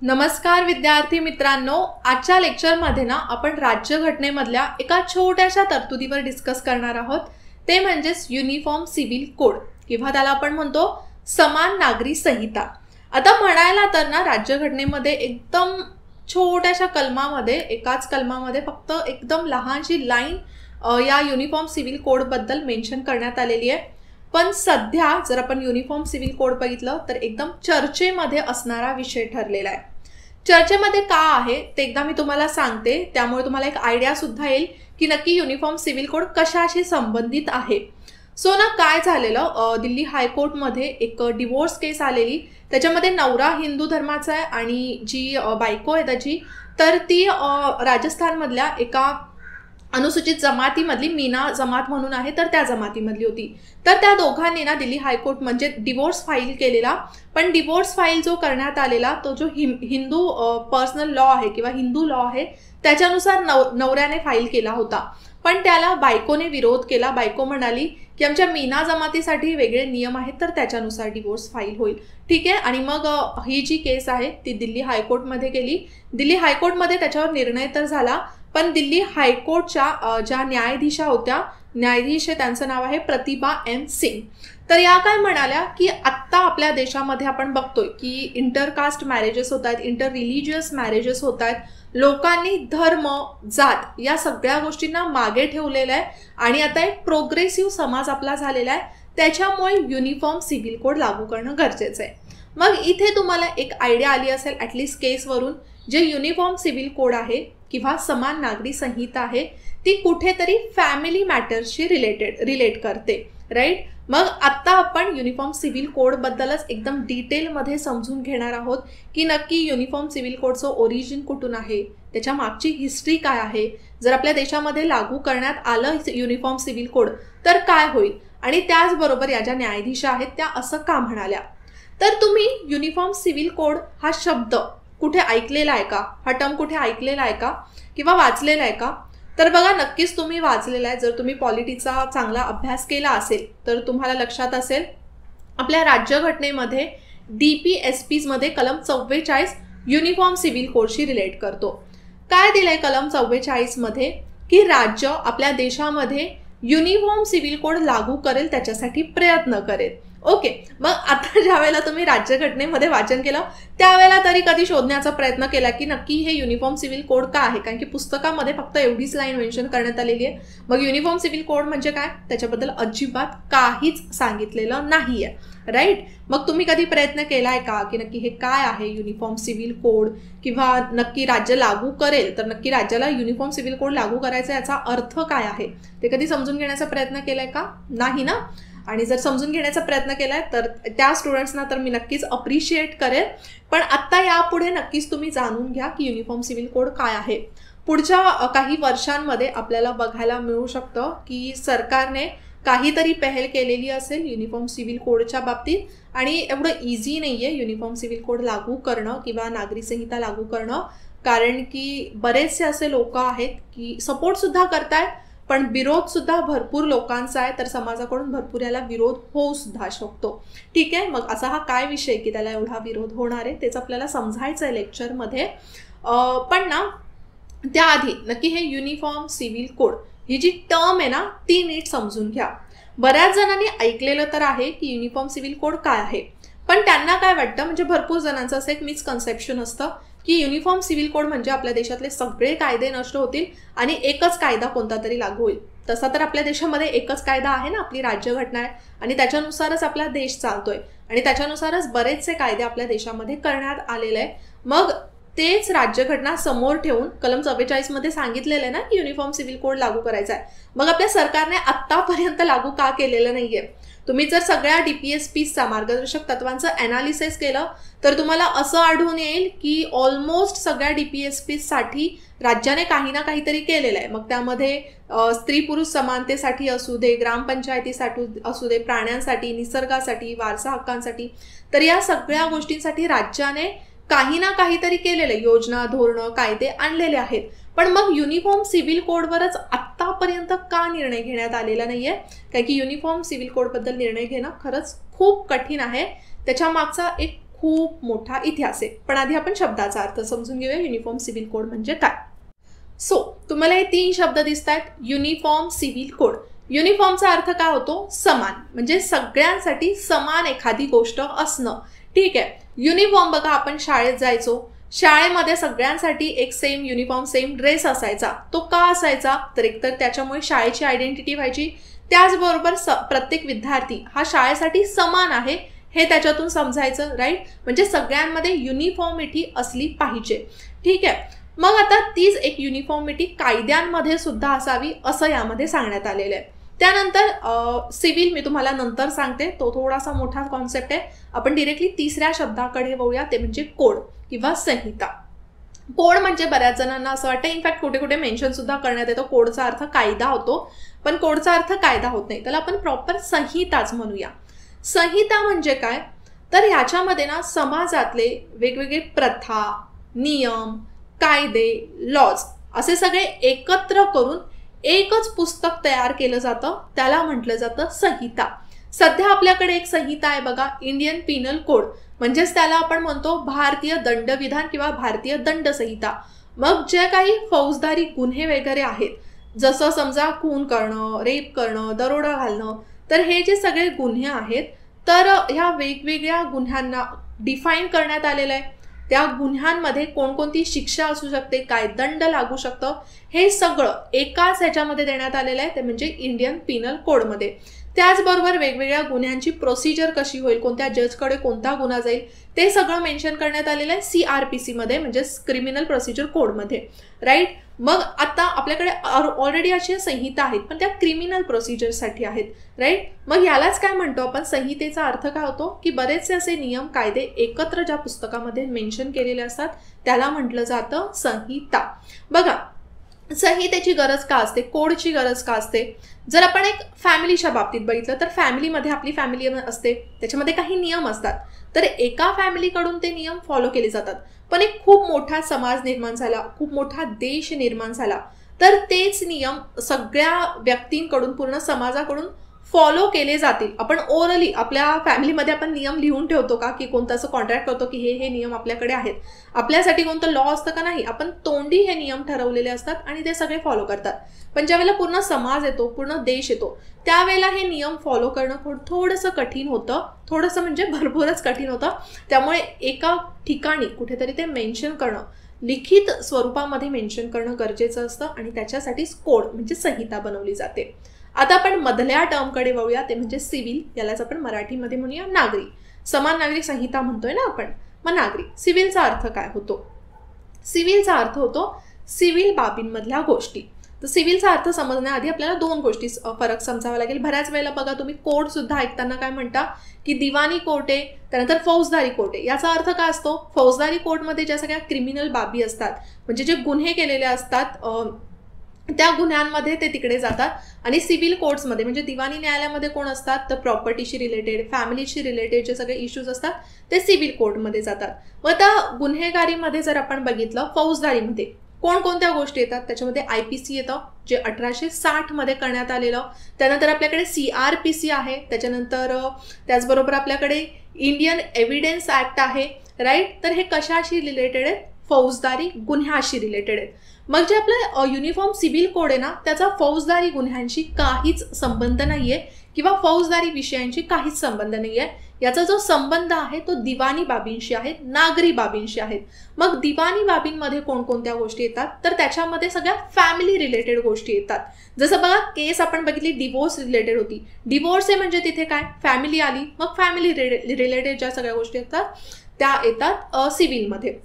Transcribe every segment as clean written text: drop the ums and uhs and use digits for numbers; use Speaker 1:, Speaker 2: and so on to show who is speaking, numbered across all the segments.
Speaker 1: नमस्कार विद्यार्थी मित्रांनो, आजच्या लेक्चरमध्ये ना आपण राज्यघटनेमधल्या एका छोट्याशा तरतुदीवर डिस्कस करणार आहोत. ते म्हणजे युनिफॉर्म सिव्हिल कोड किंवा त्याला आपण म्हणतो समान नागरी संहिता. आता म्हणायला तर ना राज्यघटनेमध्ये एकदम छोट्याशा कलमामध्ये, एकाच कलमामध्ये फक्त एकदम लहानशी लाईन या युनिफॉर्म सिव्हिल कोड बद्दल मेन्शन करण्यात आलेली आहे. पण सध्या जर आपण युनिफॉर्म सिव्हिल कोड बघितलं तर एकदम चर्चेमध्ये असणारा विषय ठरलेला आहे. चर्चेमध्ये का आहे ते एकदा मी तुम्हाला सांगते, त्यामुळे तुम्हाला एक आयडिया सुद्धा येईल की नक्की युनिफॉर्म सिव्हिल कोड कशाशी संबंधित आहे. सो ना काय झालेलं, दिल्ली हायकोर्टमध्ये एक डिवोर्स केस आलेली. त्याच्यामध्ये नवरा हिंदू धर्माचा आहे आणि जी बायको आहे त्याची, तर ती राजस्थानमधल्या एका अनुसूचित जमातीमधली मीना जमात म्हणून आहे, तर त्या जमातीमधली होती. तर त्या दोघांनी ना दिल्ली हायकोर्ट म्हणजे डिवोर्स फाईल केलेला. पण डिवोर्स फाईल जो करण्यात आलेला तो जो हिंदू पर्सनल लॉ आहे किंवा हिंदू लॉ आहे त्याच्यानुसार नवऱ्याने फाईल केला होता. पण त्याला बायकोने विरोध केला. बायको म्हणाली की आमच्या मीना जमातीसाठी वेगळे नियम आहेत, तर त्याच्यानुसार डिवोर्स फाईल होईल. ठीक आहे. आणि मग ही जी केस आहे ती दिल्ली हायकोर्टमध्ये गेली. दिल्ली हायकोर्टमध्ये त्याच्यावर निर्णय तर झाला, पण दिल्ली हायकोर्टच्या ज्या न्यायाधीशा होत्या, न्यायाधीश त्यांचं नाव आहे प्रतिभा एम सिंग. तर या काय म्हणाल्या की आत्ता आपल्या देशामध्ये आपण बघतोय की इंटरकास्ट मॅरेजेस होत आहेत, इंटर रिलिजियस मॅरेजेस होत आहेत. लोकांनी धर्म, जात या सगळ्या गोष्टींना मागे ठेवलेलं आहे आणि आता एक प्रोग्रेसिव्ह समाज आपला झालेला आहे. त्याच्यामुळे युनिफॉर्म सिव्हिल कोड लागू करणं गरजेचं आहे. मग इथे तुम्हाला एक आयडिया आली असेल ॲटलिस्ट केसवरून, जे युनिफॉर्म सिव्हिल कोड आहे किंवा समान नागरी संहिता आहे ती कुठेतरी फॅमिली मॅटर्सशी रिलेट करते, राईट. मग आत्ता आपण युनिफॉर्म सिव्हिल कोडबद्दलच एकदम डिटेलमध्ये समजून घेणार आहोत की नक्की युनिफॉर्म सिव्हिल कोडचं ओरिजिन कुठून आहे, त्याच्या मागची हिस्ट्री काय आहे, जर आपल्या देशामध्ये लागू करण्यात आलं युनिफॉर्म सिव्हिल कोड तर काय होईल, आणि त्याचबरोबर या ज्या न्यायाधीशा आहेत त्या असं का म्हणाल्या. तर तुम्ही युनिफॉर्म सिव्हिल कोड हा शब्द कुठे ऐकलेला आहे का, हा टर्म कुठे ऐकलेला आहे का किंवा वाचलेला आहे का. तर बघा, नक्कीच तुम्ही वाचलेला आहे. जर तुम्ही पॉलिटिचा चांगला अभ्यास केला असेल तर तुम्हाला लक्षात असेल आपल्या राज्यघटनेमध्ये DPSPमध्ये कलम 44 युनिफॉर्म सिव्हिल कोडशी रिलेट करतो. काय दिलंय कलम 44मध्ये की राज्य आपल्या देशामध्ये युनिफॉर्म सिव्हिल कोड लागू करेल, त्याच्यासाठी प्रयत्न करेल. ओके. मग आता ज्या वेळेला तुम्ही राज्यघटनेमध्ये वाचन केलं त्यावेळेला तरी कधी शोधण्याचा प्रयत्न केला की नक्की हे युनिफॉर्म सिव्हिल कोड का आहे, कारण की पुस्तकामध्ये फक्त एवढीच लाईन मेन्शन करण्यात आलेली आहे. मग युनिफॉर्म सिव्हिल कोड म्हणजे काय त्याच्याबद्दल अजिबात काहीच सांगितलेलं नाही आहे, राईट. मग तुम्ही कधी प्रयत्न केला आहे का की नक्की हे काय आहे युनिफॉर्म सिव्हिल कोड, किंवा नक्की राज्य लागू करेल तर नक्की राज्याला युनिफॉर्म सिव्हिल कोड लागू करायचा याचा अर्थ काय आहे ते कधी समजून घेण्याचा प्रयत्न केलाय का? नाही ना. आणि जर समजून घेण्याचा प्रयत्न केलाय तर त्या स्टुडंट्सना तर मी नक्कीच अप्रिशिएट करेल. पण आत्ता यापुढे नक्कीच तुम्ही जाणून घ्या की युनिफॉर्म सिव्हिल कोड काय आहे. पुढच्या काही वर्षांमध्ये आपल्याला बघायला मिळू शकतं की सरकारने काहीतरी पहल केलेली असेल युनिफॉर्म सिव्हिल कोडच्या बाबतीत, आणि एवढं इझी नाही आहे युनिफॉर्म सिव्हिल कोड लागू करणं किंवा नागरी संहिता लागू करणं, कारण की बरेचसे असे लोक आहेत की सपोर्टसुद्धा करतायत पण विरोधसुद्धा भरपूर लोकांचा आहे, तर समाजाकडून भरपूर याला विरोध होऊ सुद्धा शकतो. ठीक आहे. मग असा हा काय विषय की त्याला एवढा विरोध होणार आहे तेच आपल्याला समजायचं आहे लेक्चरमध्ये. पण ना त्याआधी नक्की हे युनिफॉर्म सिव्हिल कोड ही जी टर्म आहे ना ती नीट समजून घ्या. बऱ्याच जणांनी ऐकलेलं तर आहे की युनिफॉर्म सिव्हिल कोड काय आहे, पण त्यांना काय वाटतं, म्हणजे भरपूर जणांचं असं एक मिसकन्सेप्शन असतं की युनिफॉर्म सिव्हिल कोड म्हणजे आपल्या देशातले सगळे कायदे नष्ट होतील आणि एकच कायदा कोणता तरी लागू होईल. तसा तर आपल्या देशामध्ये एकच कायदा आहे ना, आपली राज्यघटना आहे, आणि त्याच्यानुसारच आपला देश चालतोय आणि त्याच्यानुसारच बरेचसे कायदे आपल्या देशामध्ये करण्यात आलेले आहे. मग तेच राज्यघटना समोर ठेवून कलम 44मध्ये सांगितलेलं आहे ना की युनिफॉर्म सिव्हिल कोड लागू करायचा आहे. मग आपल्या सरकारने आत्तापर्यंत लागू का केलेलं नाहीये. तुम्ही जर सगळ्या DPSPचा मार्गदर्शक तत्वांचं ॲनालिसिस केलं तर तुम्हाला असं आढळून येईल की ऑलमोस्ट सगळ्या DPSPसाठी राज्याने काही ना काहीतरी केलेलं आहे. मग त्यामध्ये स्त्री पुरुष समानतेसाठी असू दे, ग्रामपंचायतीसाठी असू दे, प्राण्यांसाठी, निसर्गासाठी, वारसा हक्कांसाठी, तर या सगळ्या गोष्टींसाठी राज्याने काही ना काहीतरी केलेलं आहे. योजना, धोरणं, कायदे आणलेले आहेत. पण मग युनिफॉर्म सिव्हिल कोडवरच आत्तापर्यंत का निर्णय घेण्यात आलेला नाहीये, कारण की युनिफॉर्म सिव्हिल कोडबद्दल निर्णय घेणं खरंच खूप कठीण आहे. त्याच्या मागचा एक खूप मोठा इतिहास आहे. पण आधी आपण शब्दाचा अर्थ समजून घेऊया युनिफॉर्म सिव्हिल कोड म्हणजे काय. सो तुम्हाला हे 3 शब्द दिसत आहेत. Uniform civil code. युनिफॉर्मचा अर्थ काय होतो? समान, म्हणजे सगळ्यांसाठी समान एखादी गोष्ट असणं. ठीक आहे. युनिफॉर्म बघा, आपण शाळेत जायचो, शाळेमध्ये सगळ्यांसाठी एक सेम युनिफॉर्म, सेम ड्रेस असायचा. तो का असायचा? तर एकतर त्याच्यामुळे शाळेची आयडेंटिटी व्हायची, त्याचबरोबर प्रत्येक विद्यार्थी हा शाळेसाठी समान आहे हे त्याच्यातून समजायचं. राईट, म्हणजे सगळ्यांमध्ये युनिफॉर्मिटी असली पाहिजे. ठीक आहे. मग आता तीच एक युनिफॉर्मिटी कायद्यांमध्ये सुद्धा असावी असं यामध्ये सांगण्यात आलेलं आहे. त्यानंतर सिव्हिल मी तुम्हाला नंतर सांगते, तो थोडासा मोठा कॉन्सेप्ट आहे. आपण डिरेक्टली तिसऱ्या शब्दाकडे वळूया, ते म्हणजे कोड किंवा संहिता. कोड म्हणजे बऱ्याच जणांना असं वाटतं, इनफॅक्ट कुठे कुठे मेन्शन सुद्धा करण्यात येतो, कोडचा अर्थ कायदा होतो, पण कोडचा अर्थ कायदा होत नाही, त्याला आपण प्रॉपर संहिताच म्हणूया. संहिता म्हणजे काय? तर ह्याच्यामध्ये ना समाजातले वेगवेगळे प्रथा, नियम, कायदे, लॉज असे सगळे एकत्र करून एकच पुस्तक तयार केलं जातं, त्याला म्हटलं जातं संहिता. सध्या आपल्याकडे एक संहिता आहे बघा, इंडियन पिनल कोड, म्हणजेच त्याला आपण म्हणतो भारतीय दंडविधान किंवा भारतीय दंड संहिता. मग जे काही फौजदारी गुन्हे वगैरे आहेत, जसं समजा खून करणं, रेप करणं, दरोडा घालणं, तर हे जे सगळे गुन्हे आहेत, तर ह्या वेगवेगळ्या गुन्ह्यांना डिफाईन करण्यात आलेलं आहे. त्या गुन्ह्यांमध्ये कोणकोणती शिक्षा असू शकते, काय दंड लागू शकतं, हे सगळं एकाच ह्याच्यामध्ये देण्यात आलेलं आहे, ते म्हणजे इंडियन पिनल कोडमध्ये. त्याचबरोबर वेगवेगळ्या गुन्ह्यांची प्रोसिजर कशी होईल, कोणत्या जजकडे कोणता गुन्हा जाईल, ते सगळं मेन्शन करण्यात आलेलं आहे CRPC मध्ये, म्हणजे क्रिमिनल प्रोसिजर कोडमध्ये. राईट. मग आता आपल्याकडे ऑलरेडी अशी संहिता आहेत, पण त्या क्रिमिनल प्रोसिजरसाठी आहेत. राईट. मग यालाच काय म्हणतो आपण, संहितेचा अर्थ काय होतो की बरेचसे असे नियम, कायदे एकत्र ज्या पुस्तकामध्ये मेन्शन केलेले असतात त्याला म्हटलं जातं संहिता. बघा, संहितेची गरज का असते, कोडची गरज का असते? जर आपण एक फॅमिलीच्या बाबतीत बघितलं तर फॅमिलीमध्ये आपली फॅमिली असते, त्याच्यामध्ये काही नियम असतात, तर एका फॅमिलीकडून ते नियम फॉलो केले जातात. पण एक खूप मोठा समाज निर्माण झाला, खूप मोठा देश निर्माण झाला, तर तेच नियम सगळ्या व्यक्तींकडून, पूर्ण समाजाकडून फॉलो केले जातील. आपण ओरली आपल्या फॅमिलीमध्ये आपण नियम लिहून ठेवतो का, की कोणतं असं कॉन्ट्रॅक्ट करतो की हे नियम आपल्याकडे आहेत, आपल्यासाठी कोणतं लॉ असतं का? नाही. आपण तोंडी हे नियम ठरवलेले असतात आणि ते सगळे फॉलो करतात. पण ज्यावेळेला पूर्ण समाज येतो, पूर्ण देश येतो, त्यावेळेला हे नियम फॉलो करणं थोडंसं कठीण होतं, थोडंसं म्हणजे भरपूरच कठीण होतं. त्यामुळे एका ठिकाणी कुठेतरी ते मेन्शन करणं, लिखित स्वरूपामध्ये मेन्शन करणं गरजेचं असतं, आणि त्याच्यासाठीच कोड म्हणजे संहिता बनवली जाते. आता आपण मधल्या टर्मकडे वळूया, ते म्हणजे सिव्हिल. यालाच आपण मराठीमध्ये म्हणूया नागरी. समान नागरिक संहिता म्हणतोय ना आपण, मग नागरिक. सिव्हिलचा अर्थ काय होतो? सिव्हिलचा अर्थ होतो सिव्हिल बाबींमधल्या गोष्टी. तर सिव्हिलचा अर्थ समजण्याआधी आपल्याला 2 गोष्टी फरक समजावा लागेल. बऱ्याच वेळेला बघा तुम्ही कोर्ट सुद्धा ऐकताना काय म्हणता की दिवाणी कोर्ट आहे, त्यानंतर फौजदारी कोर्ट आहे. याचा अर्थ काय असतो? फौजदारी कोर्टमध्ये ज्या सगळ्या क्रिमिनल बाबी असतात, म्हणजे जे गुन्हे केलेले असतात, त्या गुन्ह्यांमध्ये ते तिकडे जातात. आणि सिव्हिल कोर्ट्समध्ये म्हणजे दिवाणी न्यायालयामध्ये कोण असतात, तर प्रॉपर्टीशी रिलेटेड, फॅमिलीशी रिलेटेड जे सगळे इश्यूज असतात ते सिव्हिल कोर्टमध्ये जातात. मग त्या गुन्हेगारीमध्ये जर आपण बघितलं, फौजदारीमध्ये कोणकोणत्या गोष्टी येतात, त्याच्यामध्ये IPC येतं, जे 1860 मध्ये करण्यात आलेलं. त्यानंतर आपल्याकडे CRPC आहे, त्याच्यानंतर त्याचबरोबर आपल्याकडे इंडियन एव्हिडन्स ऍक्ट आहे. राईट. तर हे कशाशी रिलेटेड आहेत? फौजदारी गुन्ह्याशी रिलेटेड आहेत. मग जे आपलं युनिफॉर्म सिव्हिल कोड आहे ना, त्याचा फौजदारी गुन्ह्यांशी काहीच संबंध नाहीये, किंवा फौजदारी विषयांशी काहीच संबंध नाहीये. याचा जो संबंध आहे तो दिवाणी बाबींशी आहे, नागरी बाबींशी आहेत. मग दिवाणी बाबींमध्ये कोणकोणत्या गोष्टी येतात, तर त्याच्यामध्ये सगळ्या फॅमिली रिलेटेड गोष्टी येतात. जसं बघा, केस आपण बघितली डिवोर्स रिलेटेड होती. डिवोर्स आहे म्हणजे तिथे काय, फॅमिली आली, मग फॅमिली रिलेटेड ज्या सगळ्या गोष्टी येतात त्या येतात सिव्हिलमध्ये.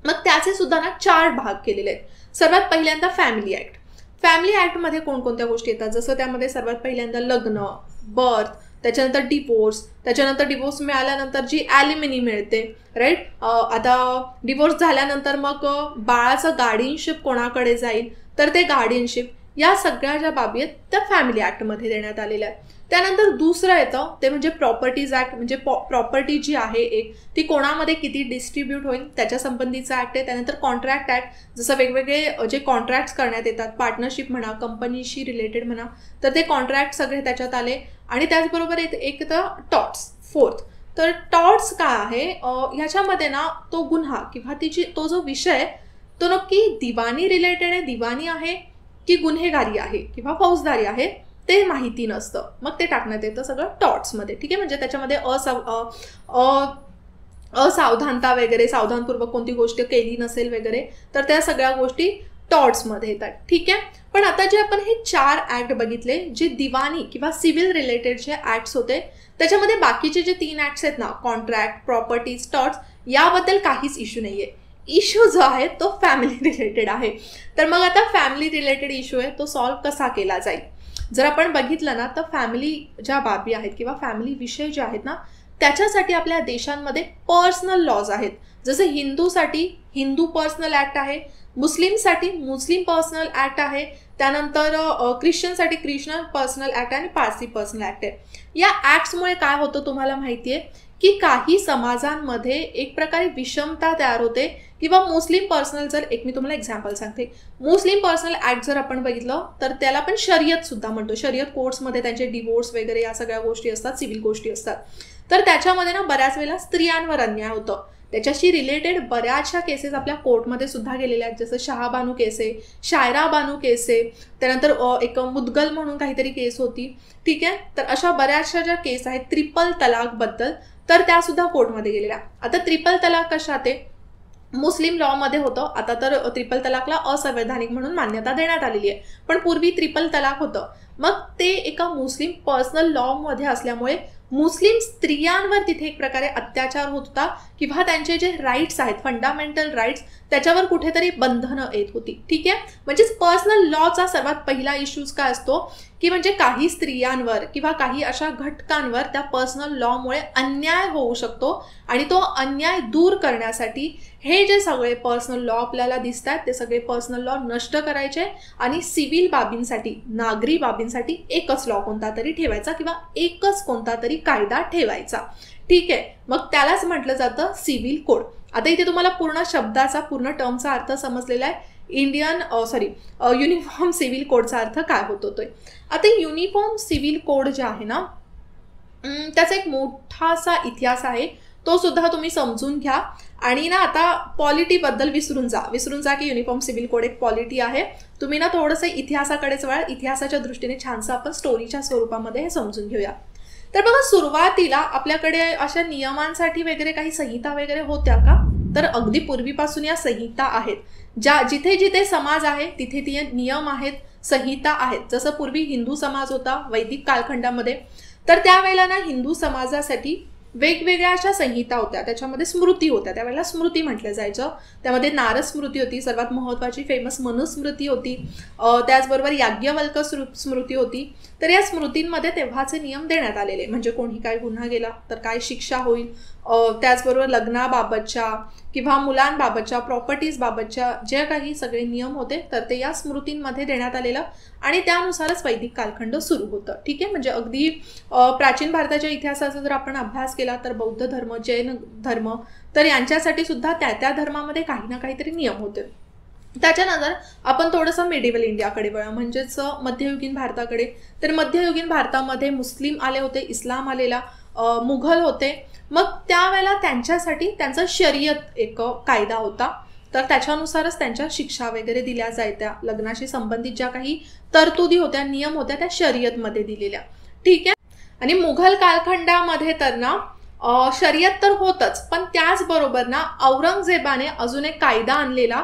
Speaker 1: मग त्याचे सुद्धा ना 4 भाग केलेले आहेत. सर्वात पहिल्यांदा फॅमिली ऍक्ट. फॅमिली ऍक्टमध्ये कोणकोणत्या गोष्टी येतात, जसं त्यामध्ये सर्वात पहिल्यांदा लग्न, बर्थ, त्याच्यानंतर डिवोर्स, त्याच्यानंतर डिवोर्स मिळाल्यानंतर जी ॲलिमनी मिळते. राईट. आता डिवोर्स झाल्यानंतर मग बाळाचं गार्डियनशिप कोणाकडे जाईल, तर ते गार्डियनशिप, या सगळ्या ज्या बाबी आहेत त्या फॅमिली ऍक्टमध्ये देण्यात आलेल्या आहेत. त्यानंतर दुसरं येतं ते म्हणजे प्रॉपर्टीज ऍक्ट, म्हणजे प्रॉपर्टी जी आहे एक, ती कोणामध्ये किती डिस्ट्रीब्यूट होईल त्याच्या संबंधीचा ऍक्ट आहे. त्यानंतर कॉन्ट्रॅक्ट ऍक्ट, जसं वेगवेगळे जे कॉन्ट्रॅक्ट्स करण्यात येतात, पार्टनरशिप म्हणा, कंपनीशी रिलेटेड म्हणा, तर ते कॉन्ट्रॅक्ट सगळे त्याच्यात आले. आणि त्याचबरोबर एक तर टॉर्ट्स, 4th तर टॉर्ट्स काय आहे, ह्याच्यामध्ये ना तो गुन्हा किंवा तो जो विषय तो नक्की दिवाणी रिलेटेड आहे, दिवाणी आहे की गुन्हेगारी आहे किंवा फौजदारी आहे ते माहिती नसतं. मग ते टाकण्यात येतं सगळं टॉर्ट्समध्ये. ठीक आहे, म्हणजे त्याच्यामध्ये असावधानता वगैरे, सावधानपूर्वक कोणती गोष्ट केली नसेल वगैरे, तर त्या सगळ्या गोष्टी टॉर्ट्समध्ये येतात. ठीक आहे, पण आता जे आपण हे 4 ऍक्ट बघितले जे दिवाणी किंवा सिव्हिल रिलेटेड जे ऍक्ट्स होते, त्याच्यामध्ये बाकीचे जे 3 ऍक्ट्स आहेत ना, कॉन्ट्रॅक्ट, प्रॉपर्टीज, टॉर्ट्स, याबद्दल काहीच इश्यू नाहीये. इश्यू जो आहे तो फॅमिली रिलेटेड आहे. तर मग आता फॅमिली रिलेटेड इश्यू आहे तो सॉल्व्ह कसा केला जाईल. जर आपण बघितलं ना तर फॅमिली ज्या बाबी आहेत किंवा फॅमिली विषय जे आहेत ना, त्याच्यासाठी आपल्या देशांमध्ये पर्सनल लॉज आहेत. जसं हिंदूसाठी हिंदू पर्सनल ऍक्ट आहे, मुस्लिमसाठी मुस्लिम पर्सनल ऍक्ट आहे, त्यानंतर ख्रिश्चनसाठी ख्रिश्चन पर्सनल ऍक्ट आणि पारसी पर्सनल ऍक्ट आहे. या ऍक्ट्समुळे काय होतं तुम्हाला माहिती आहे की काही समाजांमध्ये एक प्रकारे विषमता तयार होते किंवा मुस्लिम पर्सनल, जर एक मी तुम्हाला एक्झाम्पल सांगते, मुस्लिम पर्सनल ऍक्ट जर आपण बघितलं तर त्याला आपण शर्यत सुद्धा म्हणतो. शर्यत कोर्ट्समध्ये त्यांचे डिवोर्स वगैरे या सगळ्या गोष्टी असतात, सिव्हिल गोष्टी असतात. तर त्याच्यामध्ये ना बऱ्याच वेळेला स्त्रियांवर अन्याय होतं. त्याच्याशी रिलेटेड बऱ्याचशा केसेस आपल्या कोर्टमध्ये सुद्धा गेलेल्या आहेत, जसं शहाबानू केस आहे, शायरा बानू केस आहे, त्यानंतर एक मुदगल म्हणून काहीतरी केस होती. ठीक आहे, तर अशा बऱ्याचशा ज्या केस आहेत ट्रिपल तलाकबद्दल, तर त्या सुद्धा कोर्टमध्ये गेलेल्या. आता ट्रिपल तलाक कशात आहे, मुस्लिम लॉमध्ये होतं, आता तर ट्रिपल तलाकला असंवैधानिक म्हणून मान्यता देण्यात आलेली आहे, पण पूर्वी ट्रिपल तलाक होतं. मग ते एका मुस्लिम पर्सनल लॉमध्ये असल्यामुळे मुस्लिम स्त्रियांवर तिथे एक प्रकारे अत्याचार होत होता किंवा त्यांचे जे राईट्स आहेत, फंडामेंटल राईट्स, त्याच्यावर कुठेतरी बंधनं येत होती. ठीक आहे, म्हणजेच पर्सनल लॉचा सर्वात पहिला इश्यूज काय असतो की म्हणजे काही स्त्रियांवर किंवा काही अशा घटकांवर त्या पर्सनल लॉमुळे अन्याय होऊ शकतो आणि तो अन्याय दूर करण्यासाठी हे जे सगळे पर्सनल लॉ आपल्याला दिसत आहेत ते सगळे पर्सनल लॉ नष्ट करायचे आणि सिव्हिल बाबींसाठी, नागरी बाबींसाठी एकच लॉ कोणता तरी ठेवायचा किंवा एकच कोणता तरी कायदा ठेवायचा. ठीक आहे, मग त्यालाच म्हटलं जातं सिव्हिल कोड. आता इथे तुम्हाला पूर्ण शब्दाचा, पूर्ण टर्मचा अर्थ समजलेला आहे. युनिफॉर्म सिव्हिल कोडचा अर्थ काय होतो तो. आता युनिफॉर्म सिव्हिल कोड जे आहे ना, त्याचा एक मोठासा इतिहास आहे, तो सुद्धा तुम्ही समजून घ्या. आणि ना आता पॉलिटीबद्दल विसरून जा की युनिफॉर्म सिव्हिल कोड एक पॉलिटी आहे. तुम्ही ना थोडंसं इतिहासाकडेच वळा, इतिहासाच्या दृष्टीने छानसं आपण स्टोरीच्या स्वरूपामध्ये हे समजून घेऊया. तर बघा, सुरुवातीला आपल्याकडे अशा नियमांसाठी वगैरे काही संहिता वगैरे होत्या का, तर अगदी पूर्वीपासून या संहिता आहेत. जिथे जिथे समाज आहे तिथे ती नियम आहेत, संहिता आहेत. जसं पूर्वी हिंदू समाज होता वैदिक कालखंडामध्ये, तर त्यावेळेला ना हिंदू समाजासाठी वेगवेगळ्या अशा संहिता होत्या, त्याच्यामध्ये स्मृती होत्या. त्यावेळेला स्मृती म्हटलं जायचं. त्यामध्ये नारद स्मृती होती, सर्वात महत्त्वाची फेमस मनुस्मृती होती, त्याचबरोबर याज्ञवल्क स्मृती होती. तर या स्मृतींमध्ये तेव्हाचे नियम देण्यात आलेले, म्हणजे कोणी काय गुन्हा केला तर काय शिक्षा होईल, त्याचबरोबर लग्नाबाबतच्या किंवा मुलांबाबतच्या, प्रॉपर्टीजबाबतच्या जे काही सगळे नियम होते तर ते या स्मृतींमध्ये देण्यात आलेलं आणि त्यानुसारच वैदिक कालखंड सुरू होतं. ठीक आहे, म्हणजे अगदी प्राचीन भारताच्या इतिहासाचा जर आपण अभ्यास केला तर बौद्ध धर्म, जैन धर्म, तर यांच्यासाठी सुद्धा त्या धर्मामध्ये काही ना काहीतरी नियम होते. त्याच्यानंतर आपण थोडंसं मेडिवल इंडियाकडे वळा, म्हणजेच मध्ययुगीन भारताकडे. तर मध्ययुगीन भारतामध्ये मुस्लिम आले होते, इस्लाम आलेला, मुघल होते. मग त्यावेळेला त्यांच्यासाठी त्यांचा शर्यत एक कायदा होता, तर त्याच्यानुसारच त्यांच्या शिक्षा वगैरे दिल्या जायच्या. लग्नाशी संबंधित ज्या काही तरतुदी होत्या, नियम होत्या, त्या शर्यतमध्ये दिलेल्या. ठीक आहे, आणि मुघल कालखंडामध्ये तर ना शर्यत तर होतच, पण त्याचबरोबर ना औरंगजेबाने अजून एक कायदा आणलेला,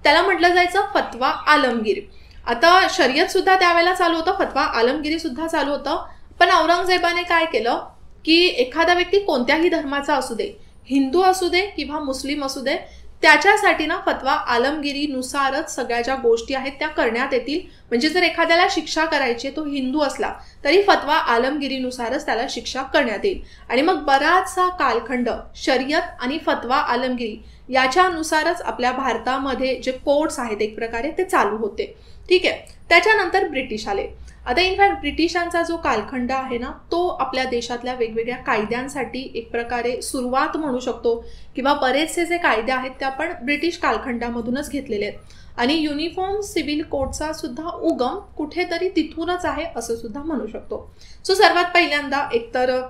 Speaker 1: त्याला म्हटलं जायचं फतवा आलमगीर. आता शर्यत सुद्धा त्यावेळेला चालू होतं, फतवा आलमगिरी सुद्धा चालू होतं. पण औरंगजेबाने काय केलं की एखादा व्यक्ती कोणत्याही धर्माचा असू दे, हिंदू असू दे किंवा मुस्लिम असू दे, त्याच्यासाठी ना फतवा आलमगिरीनुसारच सगळ्या ज्या गोष्टी आहेत त्या करण्यात येतील. म्हणजे जर एखाद्याला शिक्षा करायची, तो हिंदू असला तरी फतवा आलमगिरीनुसारच त्याला शिक्षा करण्यात येईल. आणि मग बराचसा कालखंड शर्यत आणि फतवा आलमगिरी याच्यानुसारच आपल्या भारतामध्ये जे कोर्ट्स आहेत एक प्रकारे ते चालू होते. ठीक आहे, त्याच्यानंतर ब्रिटिश आले. आता इनफॅक्ट ब्रिटिशांचा जो कालखंड आहे ना, तो आपल्या देशातल्या वेगवेगळ्या कायद्यांसाठी एक प्रकारे सुरुवात म्हणू शकतो किंवा बरेचसे जे कायदे आहेत ते आपण ब्रिटिश कालखंडामधूनच घेतलेले आहेत. आणि युनिफॉर्म सिव्हिल कोडचा सुद्धा उगम कुठेतरी तिथूनच आहे असं सुद्धा म्हणू शकतो. सो सर्वात पहिल्यांदा एकतर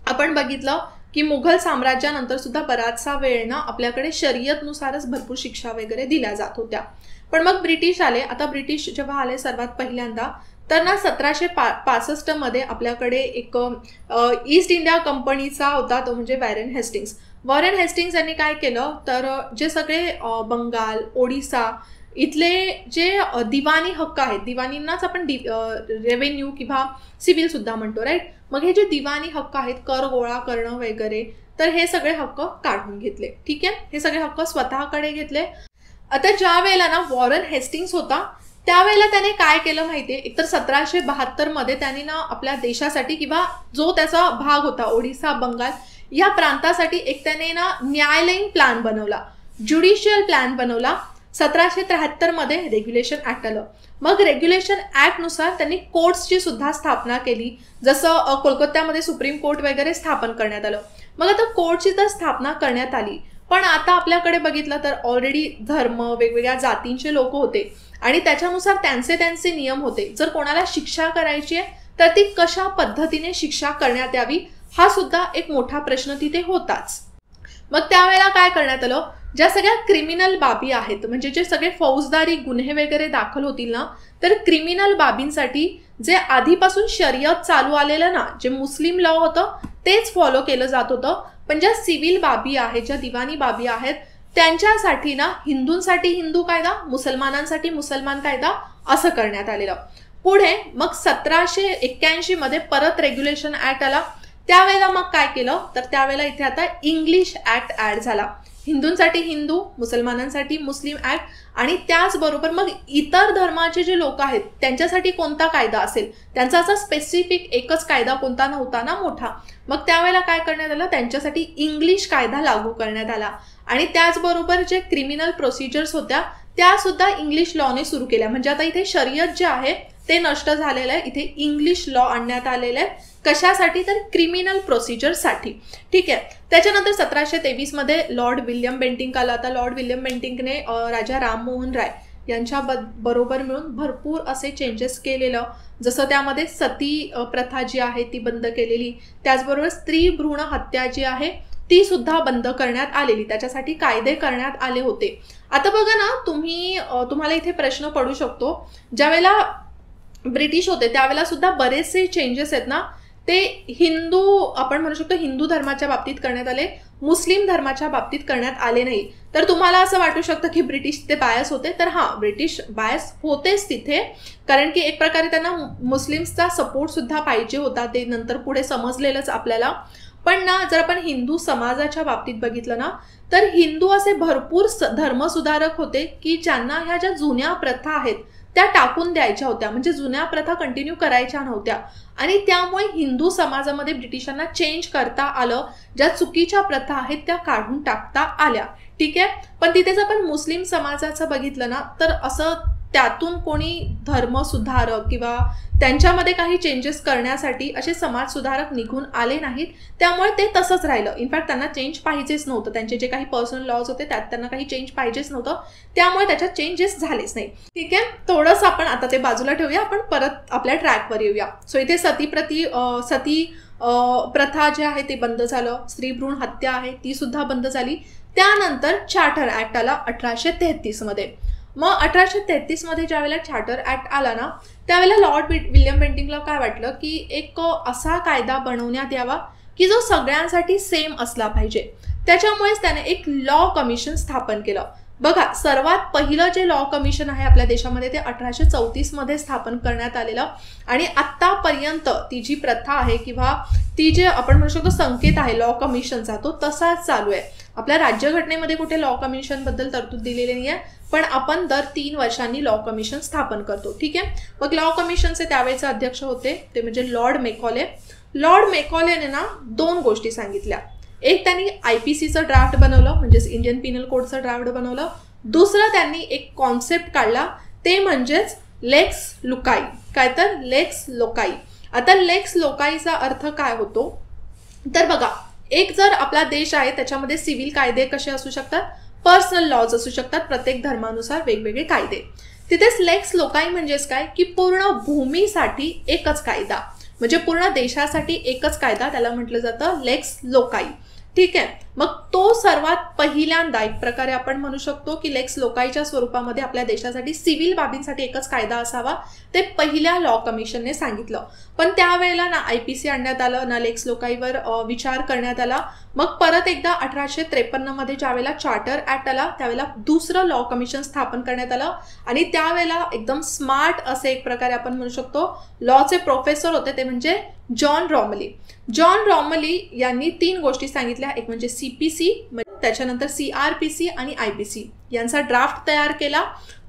Speaker 1: आपण बघितलं की मुघल साम्राज्यानंतर सुद्धा बराचसा वेळ ना आपल्याकडे शर्यतनुसारच भरपूर शिक्षा वगैरे दिल्या जात होत्या. पण मग ब्रिटिश आले. आता ब्रिटिश जेव्हा आले सर्वात पहिल्यांदा, तर ना 1765 मध्ये आपल्याकडे एक ईस्ट इंडिया कंपनीचा होता, तो म्हणजे वॉरेन हेस्टिंग्स. वॉरेन हेस्टिंग्स यांनी काय केलं, तर जे सगळे बंगाल, ओडिसा इथले जे दिवाणी हक्क आहेत, दिवाणींनाच आपण रेव्हेन्यू किंवा सिव्हिल सुद्धा म्हणतो, राईट. मग हे जे दिवाणी हक्क आहेत, कर गोळा करणं वगैरे, तर हे सगळे हक्क काढून घेतले. ठीक आहे, हे सगळे हक्क स्वतःकडे घेतले. आता ज्या वेळेला ना वॉरेन हेस्टिंग्स होता, त्यावेळेला त्याने काय केलं माहितीये, एकतर 1772 मध्ये त्याने ना आपल्या देशासाठी किंवा जो त्याचा भाग होता ओडिसा, बंगाल या प्रांतासाठी एक त्याने ना न्यायालयीन प्लॅन बनवला, ज्युडिशियल प्लॅन बनवला. 1773 मध्ये रेग्युलेशन ऍक्ट आलं. मग रेग्युलेशन ऍक्ट नुसार त्यांनी कोर्ट्सची सुद्धा स्थापना केली, जसं कोलकात्यामध्ये सुप्रीम कोर्ट वगैरे स्थापन करण्यात आलं. मग आता कोर्टची तर स्थापना करण्यात आली, पण आता आपल्याकडे बघितलं तर ऑलरेडी धर्म, वेगवेगळ्या जातींचे लोक होते आणि त्याच्यानुसार त्यांचे नियम होते. जर कोणाला शिक्षा करायची आहे तर ती कशा पद्धतीने शिक्षा करण्यात यावी, हा सुद्धा एक मोठा प्रश्न तिथे होताच. मग त्यावेळेला काय करण्यात आलं, ज्या सगळ्या क्रिमिनल बाबी आहेत, म्हणजे जे सगळे फौजदारी गुन्हे वगैरे दाखल होतील ना, तर क्रिमिनल बाबींसाठी जे आधीपासून शर्यत चालू आलेलं ना, जे मुस्लिम लॉ होतं तेच फॉलो केलं जात होतं. पण ज्या सिव्हिल बाबी आहेत, ज्या दिवाणी बाबी आहेत, त्यांच्यासाठी ना हिंदूंसाठी हिंदू कायदा, मुसलमानांसाठी मुसलमान कायदा असं करण्यात आलेलं. पुढे मग 1781 मध्ये परत रेग्युलेशन ऍक्ट आला. त्यावेळेला मग काय केलं, तर त्यावेळेला इथे आता इंग्लिश ऍक्ट ऍड झाला. हिंदूंसाठी हिंदू, मुसलमानांसाठी मुस्लिम ऍक्ट, आणि त्याचबरोबर मग इतर धर्माचे जे लोक आहेत त्यांच्यासाठी कोणता कायदा असेल, त्यांचा असा स्पेसिफिक एकच कायदा कोणता नव्हता ना मोठा. मग त्यावेळेला काय करण्यात आलं, त्यांच्यासाठी इंग्लिश कायदा लागू करण्यात आला. आणि त्याचबरोबर जे क्रिमिनल प्रोसिजर्स होत्या त्या सुद्धा इंग्लिश लॉने सुरू केल्या. म्हणजे आता इथे शर्यत जे आहे ते नष्ट झालेलं आहे, इथे इंग्लिश लॉ आणण्यात आलेले आहे. कशासाठी, तर क्रिमिनल प्रोसिजरसाठी. ठीक आहे. त्याच्यानंतर 1723 मध्ये लॉर्ड विल्यम बेंटिंक आला. आता लॉर्ड विल्यम बेंटिंकने राजा राममोहन राय यांच्या बरोबर मिळून भरपूर असे चेंजेस केलेलं, जसं त्यामध्ये सती प्रथा जी आहे ती बंद केलेली, त्याचबरोबर स्त्री भ्रूण हत्या जी आहे ती सुद्धा बंद करण्यात आलेली, त्याच्यासाठी कायदे करण्यात आले होते. आता बघा ना, तुम्हाला इथे प्रश्न पडू शकतो, ज्यावेळेला ब्रिटिश होते त्यावेळेला सुद्धा बरेचसे चेंजेस आहेत ना, ते हिंदू, आपण म्हणू शकतो हिंदू धर्माच्या बाबतीत करण्यात आले, मुस्लिम धर्माच्या बाबतीत करण्यात आले नाही. तर तुम्हाला असं वाटू शकतं की ब्रिटिश ते बायस होते, तर हां, ब्रिटिश बायस होतेच तिथे, कारण की एक प्रकारे त्यांना मुस्लिम्सचा सपोर्ट सुद्धा पाहिजे होता, ते नंतर पुढे समजलेलंच आपल्याला. पण ना, जर आपण हिंदू समाजाच्या बाबतीत बघितलं ना, तर हिंदू असे भरपूर धर्मसुधारक होते की ज्यांना ह्या ज्या जुन्या प्रथा आहेत त्या टाकून द्यायच्या होत्या, म्हणजे जुन्या प्रथा कंटिन्यू करायच्या नव्हत्या. आणि त्यामुळे हिंदू समाजामध्ये ब्रिटिशांना चेंज करता आलं, ज्या चुकीच्या प्रथा आहेत त्या काढून टाकता आल्या. ठीक आहे. पण तिथेच आपण मुस्लिम समाजाचं बघितलं ना, तर असं त्यातून कोणी धर्मसुधारक किंवा त्यांच्यामध्ये काही चेंजेस करण्यासाठी असे समाज सुधारक निघून आले नाहीत. त्यामुळे ते तसंच राहिलं. इनफॅक्ट त्यांना चेंज पाहिजेच नव्हतं, त्यांचे जे काही पर्सनल लॉज होते त्यात त्यांना काही चेंज पाहिजेच नव्हतं, त्यामुळे त्याच्यात चेंजेस झालेच नाही. ठीक आहे. थोडंसं आपण आता ते बाजूला ठेवूया, आपण परत आपल्या ट्रॅकवर येऊया. सो इथे सती प्रथा जे आहे ते बंद झालं, स्त्री भ्रूण हत्या आहे ती सुद्धा बंद झाली. त्यानंतर चार्टर ऍक्ट आला 1833 मध्ये. मग 1833 मध्ये ज्यावेळेला चार्टर ऍक्ट आला ना, त्यावेळेला लॉर्ड विल्यम बेंटिंकला काय वाटलं की एक असा कायदा बनवण्यात यावा की जो सगळ्यांसाठी सेम असला पाहिजे. त्याच्यामुळेच त्याने एक लॉ कमिशन स्थापन केलं. बघा, सर्वात पहिलं जे लॉ कमिशन आहे आपल्या देशामध्ये ते 1834 मध्ये स्थापन करण्यात आलेलं. आणि आत्तापर्यंत ती जी प्रथा आहे किंवा ती जे आपण म्हणू शकतो संकेत आहे लॉ कमिशनचा, तो तसाच चालू आहे. आपल्या राज्यघटनेमध्ये कुठे लॉ कमिशन बद्दल तरतूद दिलेली नाही आहे, पण आपण दर 3 वर्षांनी लॉ कमिशन स्थापन करतो. ठीक आहे. मग लॉ कमिशनचे त्यावेळेचे अध्यक्ष होते ते म्हणजे लॉर्ड मेकॉले. लॉर्ड मेकॉलेने ना 2 गोष्टी सांगितल्या. एक, त्यांनी IPCचं ड्राफ्ट बनवलं, म्हणजे इंडियन पिनल कोडचं ड्राफ्ट बनवलं. दुसरं, त्यांनी एक कॉन्सेप्ट काढला, ते म्हणजेच लेक्स लुकाई. काय तर लेक्स लोकाई. आता लेक्स लोकाईचा अर्थ काय होतो, तर बघा, एक जर आपला देश आहे त्याच्यामध्ये सिव्हिल कायदे कसे असू शकतात, पर्सनल लॉज असू शकतात, प्रत्येक धर्मानुसार वेगवेगळे कायदे. तिथेच लेक्स लोकाई म्हणजेच काय की पूर्ण भूमीसाठी एकच कायदा, म्हणजे पूर्ण देशासाठी एकच कायदा, त्याला म्हटलं जातं लेक्स लोकाई. ठीक आहे. मग तो सर्वात पहिल्यांदा एक प्रकारे आपण म्हणू शकतो की लेक्स लोकाईच्या स्वरूपामध्ये आपल्या देशासाठी सिव्हिल बाबींसाठी एकच कायदा असावा, ते पहिल्या लॉ कमिशनने सांगितलं. पण त्यावेळेला ना IPC आणण्यात आलं ना लेक्स लोकाईवर विचार करण्यात आला. मग परत एकदा 1853 मध्ये ज्यावेळेला चार्टर ऍक्ट आला त्यावेळेला दुसरं लॉ कमिशन स्थापन करण्यात आलं. आणि त्यावेळेला एकदम स्मार्ट असे एक प्रकारे आपण म्हणू शकतो लॉचे प्रोफेसर होते, ते म्हणजे जॉन रॉमली. जॉन रॉमली यांनी 3 गोष्टी सांगितल्या, एक म्हणजे CPC, त्याच्यानंतर CRPC आणि IPC यांचा ड्राफ्ट तयार केला.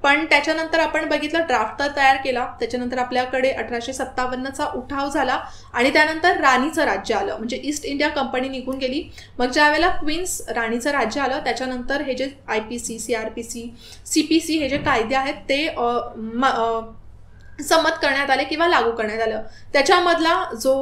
Speaker 1: पण त्याच्यानंतर आपण बघितलं ड्राफ्ट तर तयार केला, त्याच्यानंतर आपल्याकडे 1857चा उठाव झाला आणि त्यानंतर राणीचं राज्य आलं, म्हणजे ईस्ट इंडिया कंपनी निघून गेली. मग ज्यावेळेला क्वीन्स राणीचं राज्य आलं त्याच्यानंतर हे जे IPC, CRPC, CPC हे जे कायदे आहेत ते संमत करण्यात आले किंवा लागू करण्यात आलं. त्याच्यामधला जो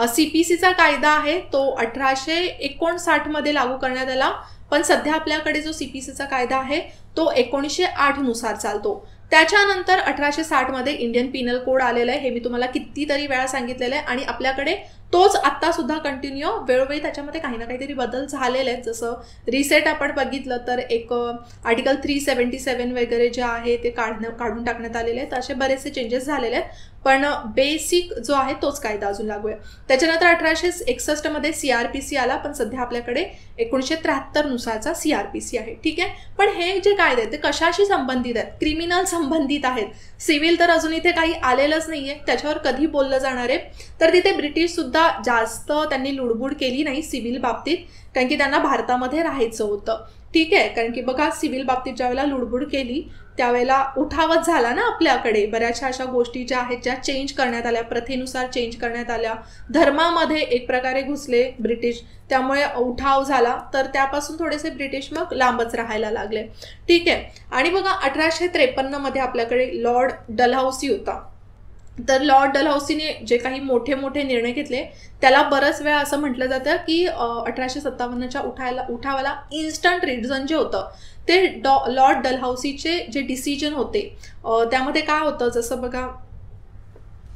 Speaker 1: CPCचा कायदा आहे तो 1859 मध्ये लागू करण्यात आला. पण सध्या आपल्याकडे जो CPCचा कायदा आहे तो 1908 नुसार चालतो. त्याच्यानंतर 1860 मध्ये इंडियन पिनल कोड आलेला आहे, हे मी तुम्हाला कितीतरी वेळा सांगितलेलं आहे. आणि आपल्याकडे तोच आत्ता सुद्धा कंटिन्यू वेळोवेळी त्याच्यामध्ये काही ना काहीतरी बदल झालेले आहेत. जसं रिसेट आपण बघितलं तर एक आर्टिकल 377 वगैरे जे आहे ते काढून टाकण्यात आलेले आहेत. असे बरेचसे चेंजेस झालेले आहेत, पण बेसिक जो आहे तोच कायदा अजून लागू आहे. त्याच्यानंतर 1861 मध्ये CRPC आला, पण सध्या आपल्याकडे 1973 नुसारचा CRPC आहे. ठीक आहे. पण हे जे कायदे आहेत ते कशाशी संबंधित आहेत? क्रिमिनल संबंधित आहेत. सिव्हिल तर अजून इथे काही आलेलंच नाहीये. त्याच्यावर कधी बोललं जाणार आहे? तर तिथे ब्रिटिश सुद्धा जास्त त्यांनी लुडबुड केली नाही सिव्हिल बाबतीत, कारण की त्यांना भारतामध्ये राहायचं होतं. ठीक आहे. कारण की बघा सिव्हिल बाबतीत ज्यावेळेला लुडबुड केली त्यावेळेला उठावच झाला ना आपल्याकडे. बऱ्याचशा अशा गोष्टी ज्या आहेत ज्या चेंज करण्यात आल्या, प्रथेनुसार चेंज करण्यात आल्या, धर्मामध्ये एक प्रकारे घुसले ब्रिटिश, त्यामुळे उठाव झाला. तर त्यापासून थोडेसे ब्रिटिश मग लांबच राहायला लागले. ठीक आहे. आणि बघा 1853 मध्ये आपल्याकडे लॉर्ड डलहौसी होता. तर लॉर्ड डलहौसीने जे काही मोठे मोठे निर्णय घेतले त्याला बरंच वेळा असं म्हटलं जातं की 1857च्या उठावाला इन्स्टंट रिझन जे होतं ते लॉर्ड डलहौसीचे जे डिसिजन होते त्यामध्ये काय होतं,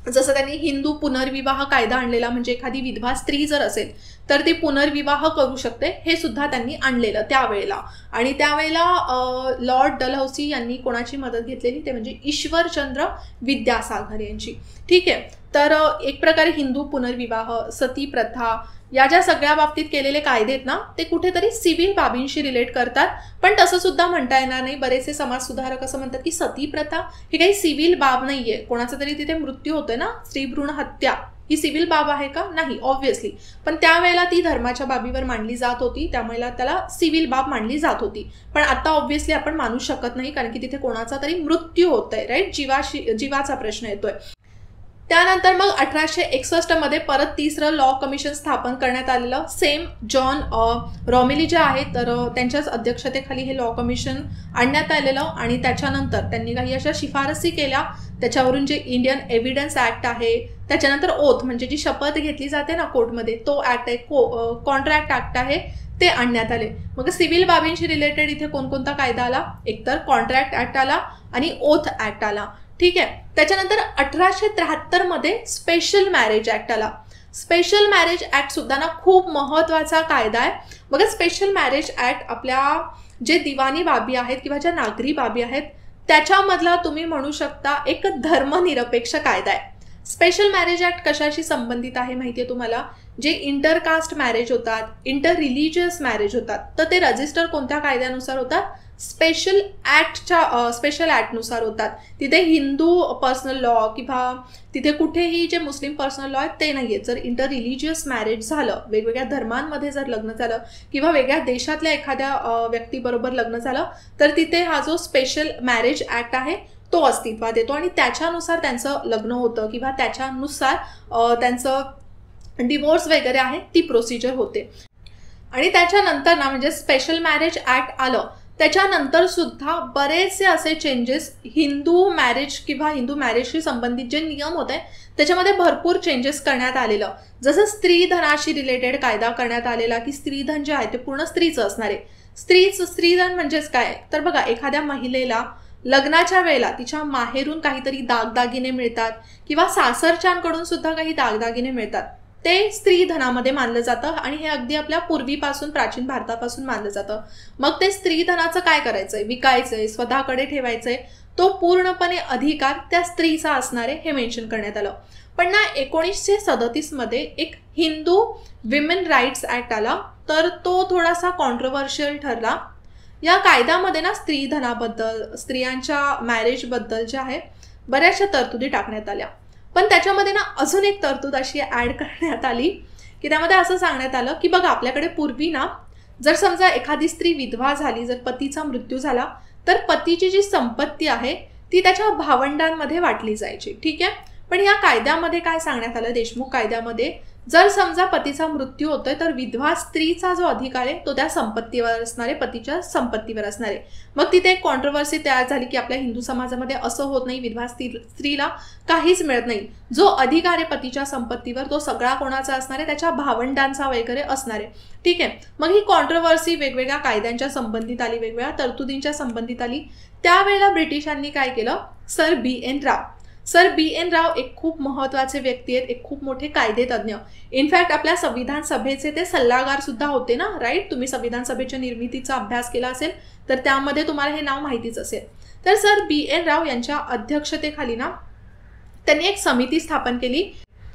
Speaker 1: जसं त्यांनी हिंदू पुनर्विवाह कायदा आणलेला, म्हणजे एखादी विधवा स्त्री जर असेल तर ती पुनर्विवाह करू शकते, हे सुद्धा त्यांनी आणलेलं त्यावेळेला. आणि त्यावेळेला लॉर्ड डलहौसी यांनी कोणाची मदत घेतलेली ते म्हणजे ईश्वरचंद्र विद्यासागर यांची. ठीक आहे. तर एक प्रकारे हिंदू पुनर्विवाह, सती प्रथा या ज्या सगळ्या बाबतीत केलेले कायदे आहेत ना ते कुठेतरी सिव्हिल बाबींशी रिलेट करतात. पण तसं सुद्धा म्हणता येणार नाही. बरेचसे समाजसुधारक असं म्हणतात की सती प्रथा ही काही सिव्हिल बाब नाहीये. कोणाचा तरी तिथे मृत्यू होतोय ना, स्त्रीभ्रूण हत्या ही सिव्हिल बाब आहे का? नाही, ऑब्व्हियसली. पण त्यावेळेला ती धर्माच्या बाबीवर मांडली जात होती, त्यामुळे त्याला सिव्हिल बाब मांडली जात होती. पण आता ऑब्व्हियसली आपण मानू शकत नाही, कारण की तिथे कोणाचा तरी मृत्यू होतोय, राईट, जीवाचा प्रश्न येतोय. त्यानंतर मग 1861 मध्ये परत तिसरं लॉ कमिशन स्थापन करण्यात आलेलं. सेम जॉन रॉमेली जे आहे तर त्यांच्याच अध्यक्षतेखाली हे लॉ कमिशन आणण्यात आलेलं. आणि त्याच्यानंतर त्यांनी काही अशा शिफारसी केल्या, त्याच्यावरून जे इंडियन एव्हिडन्स ऍक्ट आहे, त्याच्यानंतर ओथ म्हणजे जी शपथ घेतली जाते ना कोर्टमध्ये तो ऍक्ट आहे, कॉन्ट्रॅक्ट ऍक्ट आहे, ते आणण्यात आले. मग सिव्हिल बाबींशी रिलेटेड इथे कोणकोणता कायदा आला? एकतर कॉन्ट्रॅक्ट ऍक्ट आला आणि ओथ ऍक्ट आला. ठीक आहे. त्याच्यानंतर 1873 मध्ये स्पेशल मॅरेज ऍक्ट आला. स्पेशल मॅरेज ऍक्ट सुद्धा ना खूप महत्वाचा कायदा आहे. बघा स्पेशल मॅरेज ऍक्ट आपल्या जे दिवाणी बाबी आहेत किंवा ज्या नागरी बाबी आहेत त्याच्यामधला तुम्ही म्हणू शकता एक धर्मनिरपेक्ष कायदा आहे. स्पेशल मॅरेज ऍक्ट कशाशी संबंधित आहे माहिती आहे तुम्हाला? जे इंटरकास्ट मॅरेज होतात, इंटर रिलिजियस मॅरेज होतात, तर ते रजिस्टर कोणत्या कायद्यानुसार होतात? स्पेशल ऍक्टनुसार होतात. तिथे हिंदू पर्सनल लॉ किंवा तिथे कुठेही जे मुस्लिम पर्सनल लॉ आहेत ते नाही आहेत. जर इंटर रिलिजियस मॅरेज झालं, वेगवेगळ्या धर्मांमध्ये जर लग्न झालं किंवा वेगळ्या देशातल्या एखाद्या व्यक्तीबरोबर लग्न झालं तर तिथे हा जो स्पेशल मॅरेज ऍक्ट आहे तो अस्तित्वात येतो आणि त्याच्यानुसार त्यांचं लग्न होतं किंवा त्याच्यानुसार त्यांचं डिवोर्स वगैरे आहे ती प्रोसिजर होते. आणि त्याच्यानंतर ना म्हणजे स्पेशल मॅरेज ऍक्ट आलं त्याच्यानंतर सुद्धा बरेचसे असे चेंजेस हिंदू मॅरेज किंवा हिंदू मॅरेजशी संबंधित जे नियम होते त्याच्यामध्ये भरपूर चेंजेस करण्यात आलेलं. जसं स्त्रीधनाशी रिलेटेड कायदा करण्यात आलेला की स्त्रीधन जे आहे ते पूर्ण स्त्रीचं असणार आहे. स्त्रीधन म्हणजेच काय? तर बघा एखाद्या महिलेला लग्नाच्या वेळेला तिच्या माहेरून काहीतरी दागदागिने मिळतात किंवा सासरच्यांकडून सुद्धा काही दागदागिने मिळतात, ते स्त्री धनामध्ये मानलं जातं आणि हे अगदी आपल्या पूर्वीपासून प्राचीन भारतापासून मानलं जातं. मग ते स्त्री धनाचं काय करायचंय, विकायचंय, स्वतःकडे ठेवायचंय, तो पूर्णपणे अधिकार त्या स्त्रीचा असणारे हे मेन्शन करण्यात आलं. पण ना 1937 मध्ये एक हिंदू विमेन राईट्स ऍक्ट आला, तर तो थोडासा कॉन्ट्रोवर्शियल ठरला. या कायद्यामध्ये ना स्त्री धनाबद्दल, स्त्रियांच्या मॅरेजबद्दल जे आहे बऱ्याचशा तरतुदी टाकण्यात आल्या. पण त्याच्यामध्ये ना अजून एक तरतूद अशी ऍड करण्यात आली की त्यामध्ये असं सांगण्यात आलं की बघा, आपल्याकडे पूर्वी ना जर समजा एखादी स्त्री विधवा झाली, जर पतीचा मृत्यू झाला, तर पतीची जी संपत्ती आहे ती त्याच्या भावंडांमध्ये वाटली जायची. ठीक आहे. पण या कायद्यामध्ये काय सांगण्यात आलं, देशमुख कायद्यामध्ये, जर समजा पतीचा मृत्यू होतोय तर विधवा स्त्रीचा जो अधिकार आहे तो त्या संपत्तीवर असणारे, पतीच्या संपत्तीवर असणारे. मग तिथे एक कॉन्ट्रोवर्सी तयार झाली की आपल्या हिंदू समाजामध्ये असं होत नाही, विधवा स्त्रीला काहीच मिळत नाही. जो अधिकार आहे पतीच्या संपत्तीवर तो सगळा कोणाचा असणार आहे, त्याच्या भावंडांचा वगैरे असणार आहे. ठीक आहे. मग ही कॉन्ट्रोवर्सी वेगवेगळ्या कायद्यांच्या संबंधित आली, वेगवेगळ्या तरतुदींच्या संबंधित आली. त्यावेळेला ब्रिटिशांनी काय केलं, सर बी एन राव एक खूप महत्त्वाचे व्यक्ती आहेत, एक खूप मोठे कायदेतज्ञ. इनफॅक्ट आपल्या संविधान सभेचे ते सल्लागार सुद्धा होते ना, राईट. तुम्ही संविधान सभेच्या निर्मितीचा अभ्यास केला असेल तर त्यामध्ये तुम्हाला हे नाव माहितीच असेल. तर सर बी एन राव यांच्या अध्यक्षतेखाली ना त्यांनी एक समिती स्थापन केली